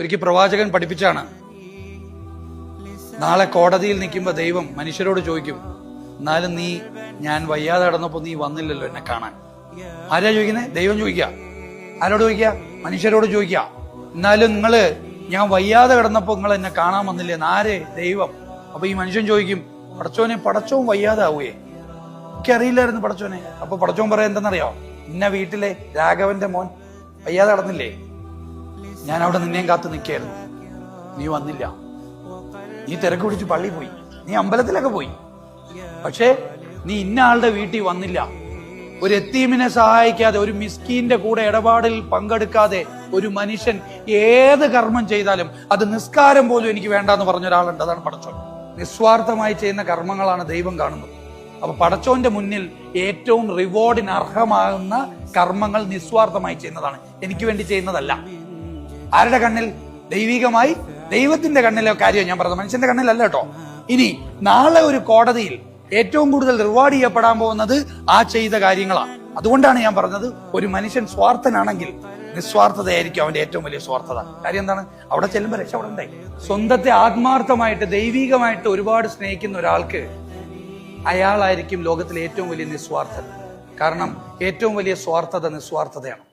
ഒരിക്കൽ പ്രവാചകൻ പഠിപ്പിച്ചാണ്, നാളെ കോടതിയിൽ നിൽക്കുമ്പോ ദൈവം മനുഷ്യരോട് ചോദിക്കും, എന്നാലും ഞാൻ വയ്യാതെ കിടന്നപ്പോ നീ വന്നില്ലല്ലോ എന്നെ കാണാൻ. ആരാ ചോദിക്കുന്നത്? ദൈവം ചോദിക്കുക. ആരോട് ചോദിക്കുക? മനുഷ്യരോട് ചോദിക്കുക. എന്നാലും ഞാൻ വയ്യാതെ കിടന്നപ്പോ നിങ്ങൾ എന്നെ കാണാൻ വന്നില്ലേ? ആരെ? ദൈവം. അപ്പൊ ഈ മനുഷ്യൻ ചോദിക്കും, പടച്ചോൻ വയ്യാതെ ആവുകയെ, എനിക്കറിയില്ലായിരുന്നു പടച്ചോനെ. അപ്പൊ പടച്ചോൻ പറയാ എന്തെന്നറിയോ? ഇന്ന വീട്ടിലെ രാഘവന്റെ മോൻ വയ്യാതെ കിടന്നില്ലേ, ഞാൻ അവിടെ നിന്നെയും കാത്ത് നിൽക്കായിരുന്നു, നീ വന്നില്ല. നീ തിരക്ക് പിടിച്ച് പള്ളി പോയി, നീ അമ്പലത്തിലൊക്കെ പോയി, പക്ഷേ നീ ഇന്ന ആളുടെ വീട്ടിൽ വന്നില്ല. ഒരു എത്തീമിനെ സഹായിക്കാതെ, ഒരു മിസ്കീന്റെ കൂടെ ഇടപാടിൽ പങ്കെടുക്കാതെ ഒരു മനുഷ്യൻ ഏത് കർമ്മം ചെയ്താലും അത് നിസ്കാരം പോലും എനിക്ക് വേണ്ടെന്ന് പറഞ്ഞ ഒരാളുണ്ട്. അതാണ് പടച്ചോൻ. നിസ്വാർത്ഥമായി ചെയ്യുന്ന കർമ്മങ്ങളാണ് ദൈവം കാണുന്നത്. അപ്പൊ പടച്ചോന്റെ മുന്നിൽ ഏറ്റവും റിവാർഡിന് അർഹമാകുന്ന കർമ്മങ്ങൾ നിസ്വാർത്ഥമായി ചെയ്യുന്നതാണ്, എനിക്ക് വേണ്ടി ചെയ്യുന്നതല്ല. ആരുടെ കണ്ണിൽ? ദൈവികമായി ദൈവത്തിന്റെ കണ്ണിലെ കാര്യം ഞാൻ പറഞ്ഞത്, മനുഷ്യന്റെ കണ്ണിലല്ല കേട്ടോ. ഇനി നാളെ ഒരു കോടതിയിൽ ഏറ്റവും കൂടുതൽ റിവാർഡ് ചെയ്യപ്പെടാൻ പോകുന്നത് ആ ചെയ്ത കാര്യങ്ങളാണ്. അതുകൊണ്ടാണ് ഞാൻ പറഞ്ഞത്, ഒരു മനുഷ്യൻ സ്വാർത്ഥനാണെങ്കിൽ നിസ്വാർത്ഥതയായിരിക്കും അവന്റെ ഏറ്റവും വലിയ സ്വാർത്ഥത. കാര്യം എന്താണ്? അവിടെ ചെല്ലുമ്പോൾ രക്ഷപ്പെടണ്ടേ? സ്വന്തത്തെ ആത്മാർത്ഥമായിട്ട് ദൈവികമായിട്ട് ഒരുപാട് സ്നേഹിക്കുന്ന ഒരാൾക്ക് അയാളായിരിക്കും ലോകത്തിലെ ഏറ്റവും വലിയ നിസ്വാർത്ഥൻ. കാരണം ഏറ്റവും വലിയ സ്വാർത്ഥത നിസ്വാർത്ഥതയാണ്.